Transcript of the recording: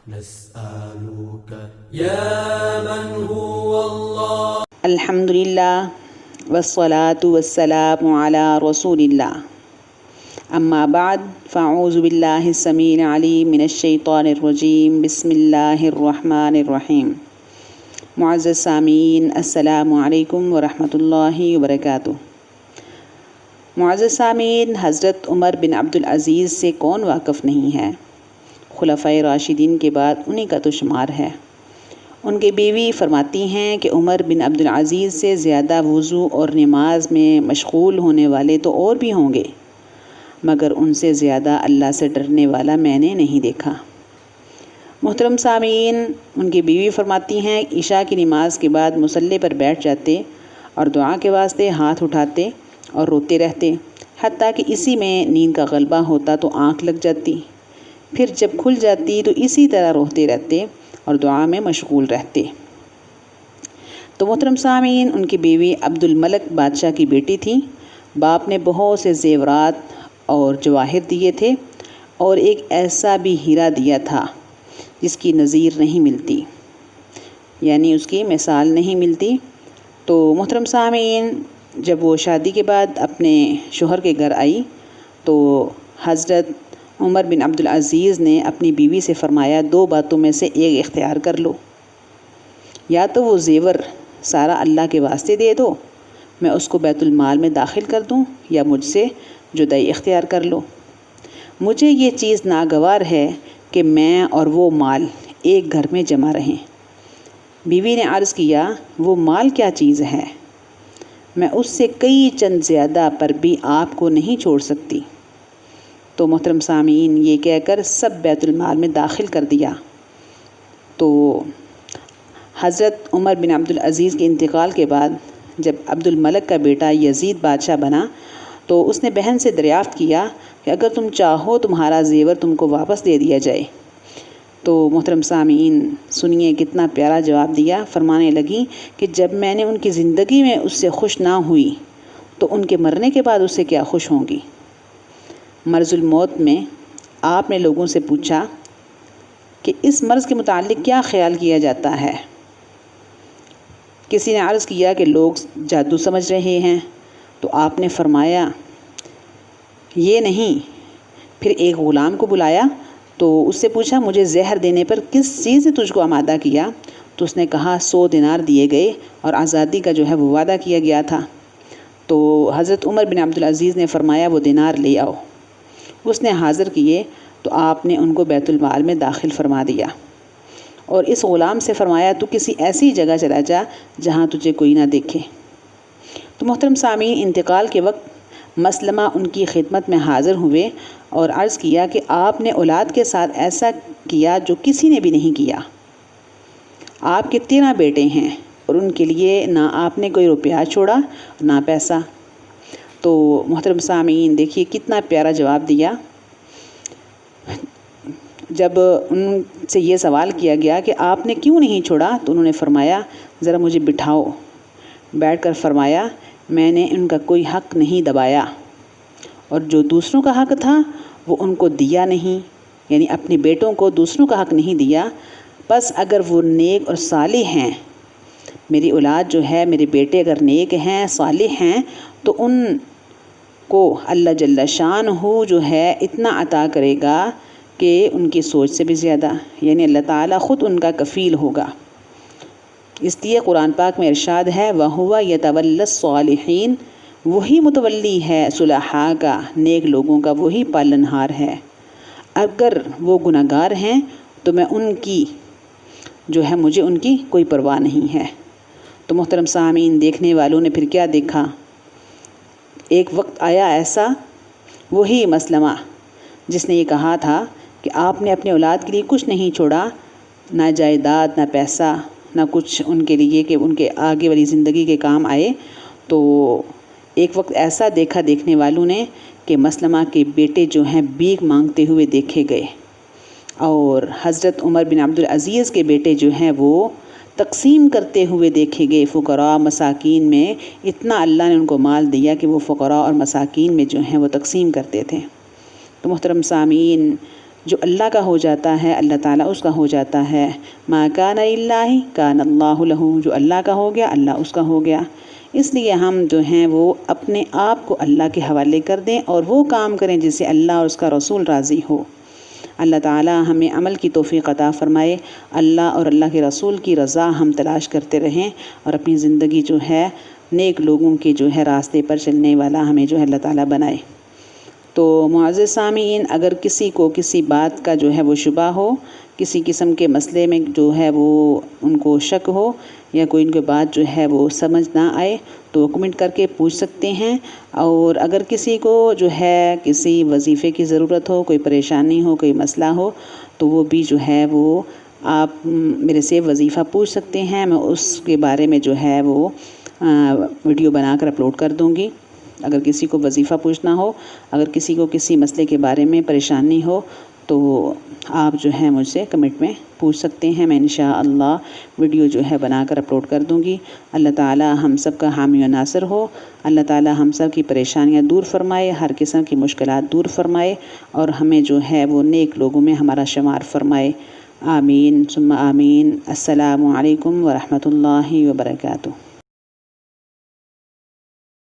نسألك يا من هو الله. الحمدللہ والصلاة والسلام علی رسول اللہ. اما بعد فاعوذ باللہ السمیع العلیم من الشیطان الرجیم. بسم اللہ الرحمن الرحیم. معزز سامعین، السلام علیکم ورحمۃ اللہ وبرکاتہ. معزز سامعین، حضرت عمر بن عبدالعزیز سے کون واقف نہیں ہے؟ خلفائے راشدین کے بعد انہی کا تو شمار ہے. ان کی بیوی فرماتی ہیں کہ عمر بن عبدالعزیز سے زیادہ وضو اور نماز میں مشغول ہونے والے تو اور بھی ہوں گے، مگر ان سے زیادہ اللہ سے ڈرنے والا میں نے نہیں دیکھا. محترم سامعین، ان کی بیوی فرماتی ہیں عشاء کی نماز کے بعد مصلی پر بیٹھ جاتے اور دعا کے واسطے ہاتھ اٹھاتے اور روتے رہتے، حتیٰ کہ اسی میں نیند کا غلبہ ہوتا تو آنکھ لگ جاتی. پھر جب کھل جاتی تو اسی طرح روتے رہتے اور دعا میں مشغول رہتے. تو محترم سامعین، ان کی بیوی عبد الملک بادشاہ کی بیٹی تھی. باپ نے بہت سے زیورات اور جواہر دیے تھے اور ایک ایسا بھی ہیرا دیا تھا جس کی نظیر نہیں ملتی، یعنی اس کی مثال نہیں ملتی. تو محترم سامعین، جب وہ شادی کے بعد اپنے شوہر کے گھر آئی تو حضرت عمر بن عبدالعزیز نے اپنی بیوی سے فرمایا، دو باتوں میں سے ایک اختیار کر لو، یا تو وہ زیور سارا اللہ کے واسطے دے دو، میں اس کو بیت المال میں داخل کر دوں، یا مجھ سے جدائی اختیار کر لو. مجھے یہ چیز ناگوار ہے کہ میں اور وہ مال ایک گھر میں جمع رہیں. بیوی نے عرض کیا، وہ مال کیا چیز ہے؟ میں اس سے کئی چند زیادہ پر بھی آپ کو نہیں چھوڑ سکتی. تو محترم سامعین، یہ کہہ کر سب بیت المال میں داخل کر دیا. تو حضرت عمر بن عبدالعزیز کے انتقال کے بعد جب عبد الملک کا بیٹا یزید بادشاہ بنا تو اس نے بہن سے دریافت کیا کہ اگر تم چاہو تمہارا زیور تم کو واپس دے دیا جائے. تو محترم سامعین سنیے کتنا پیارا جواب دیا. فرمانے لگی کہ جب میں نے ان کی زندگی میں اس سے خوش نہ ہوئی تو ان کے مرنے کے بعد اس سے کیا خوش ہوں گی. مرض الموت میں آپ نے لوگوں سے پوچھا کہ اس مرض کے متعلق کیا خیال کیا جاتا ہے. کسی نے عرض کیا کہ لوگ جادو سمجھ رہے ہیں، تو آپ نے فرمایا یہ نہیں. پھر ایک غلام کو بلایا تو اس سے پوچھا، مجھے زہر دینے پر کس چیز نے تجھ کو آمادہ کیا؟ تو اس نے کہا 100 دینار دیے گئے اور آزادی کا جو ہے وہ وعدہ کیا گیا تھا. تو حضرت عمر بن عبدالعزیز نے فرمایا وہ دینار لے آؤ. اس نے حاضر کیے تو آپ نے ان کو بیت المال میں داخل فرما دیا اور اس غلام سے فرمایا تو کسی ایسی جگہ چلا جا جہاں تجھے کوئی نہ دیکھے. تو محترم سامعین، انتقال کے وقت مسلمہ ان کی خدمت میں حاضر ہوئے اور عرض کیا کہ آپ نے اولاد کے ساتھ ایسا کیا جو کسی نے بھی نہیں کیا. آپ کے 13 بیٹے ہیں اور ان کے لیے نہ آپ نے کوئی روپیہ چھوڑا نہ پیسہ. تو محترم سامعین دیکھیے کتنا پیارا جواب دیا. جب ان سے یہ سوال کیا گیا کہ آپ نے کیوں نہیں چھوڑا تو انہوں نے فرمایا ذرا مجھے بٹھاؤ. بیٹھ کر فرمایا میں نے ان کا کوئی حق نہیں دبایا اور جو دوسروں کا حق تھا وہ ان کو دیا نہیں، یعنی اپنے بیٹوں کو دوسروں کا حق نہیں دیا. بس اگر وہ نیک اور صالح ہیں، میری اولاد جو ہے، میرے بیٹے اگر نیک ہیں صالح ہیں تو ان کو اللہ جل شانہ جو ہے اتنا عطا کرے گا کہ ان کی سوچ سے بھی زیادہ، یعنی اللہ تعالیٰ خود ان کا کفیل ہوگا. اس لیے قرآن پاک میں ارشاد ہے وَهُوَ يَتَوَلَّى الصَّالِحِينَ، وہی متولی ہے صلحاء کا، نیک لوگوں کا وہی پالنہار ہے. اگر وہ گناہگار ہیں تو میں ان کی جو ہے مجھے ان کی کوئی پرواہ نہیں ہے. تو محترم سامعین دیکھنے والوں نے پھر کیا دیکھا، ایک وقت آیا ایسا، وہی مسلمہ جس نے یہ کہا تھا کہ آپ نے اپنے اولاد کے لیے کچھ نہیں چھوڑا، نہ جائیداد نہ پیسہ نہ کچھ ان کے لیے کہ ان کے آگے والی زندگی کے کام آئے. تو ایک وقت ایسا دیکھا دیکھنے والوں نے کہ مسلمہ کے بیٹے جو ہیں بھیک مانگتے ہوئے دیکھے گئے اور حضرت عمر بن عبدالعزیز کے بیٹے جو ہیں وہ تقسیم کرتے ہوئے دیکھے گئے فقراء مساکین میں. اتنا اللہ نے ان کو مال دیا کہ وہ فقراء اور مساکین میں جو ہیں وہ تقسیم کرتے تھے. تو محترم سامعین جو اللہ کا ہو جاتا ہے اللہ تعالیٰ اس کا ہو جاتا ہے۔ ما کان للہ کان اللہ لہ، جو اللہ کا ہو گیا اللہ اس کا ہو گیا۔ اس لیے ہم جو ہیں وہ اپنے آپ کو اللہ کے حوالے کر دیں اور وہ کام کریں جس سے اللہ اور اس کا رسول راضی ہو۔ اللہ تعالیٰ ہمیں عمل کی توفیق عطا فرمائے۔ اللہ اور اللہ کے رسول کی رضا ہم تلاش کرتے رہیں اور اپنی زندگی جو ہے نیک لوگوں کے جو ہے راستے پر چلنے والا ہمیں جو ہے اللہ تعالیٰ بنائے۔ تو معزز سامعین، اگر کسی کو کسی بات کا جو ہے وہ شبہ ہو، کسی قسم کے مسئلے میں جو ہے وہ ان کو شک ہو یا کوئی ان کے بات جو ہے وہ سمجھ نہ آئے تو وہ کمنٹ کر کے پوچھ سکتے ہیں۔ اور اگر کسی کو جو ہے کسی وظیفے کی ضرورت ہو، کوئی پریشانی ہو، کوئی مسئلہ ہو تو وہ بھی جو ہے وہ آپ میرے سے وظیفہ پوچھ سکتے ہیں۔ میں اس کے بارے میں جو ہے وہ ویڈیو بنا کر اپلوڈ کر دوں گی۔ اگر کسی کو وظیفہ پوچھنا ہو، اگر کسی کو کسی مسئلے کے بارے میں پریشانی ہو تو آپ جو ہے مجھ سے کمنٹ میں پوچھ سکتے ہیں۔ میں انشاءاللہ ویڈیو جو ہے بنا کر اپلوڈ کر دوں گی۔ اللہ تعالیٰ ہم سب کا حامی و ناصر ہو۔ اللہ تعالیٰ ہم سب کی پریشانیاں دور فرمائے، ہر قسم کی مشکلات دور فرمائے اور ہمیں جو ہے وہ نیک لوگوں میں ہمارا شمار فرمائے۔ آمین ثم آمین۔ السلام علیکم ورحمۃ اللہ وبرکاتہ۔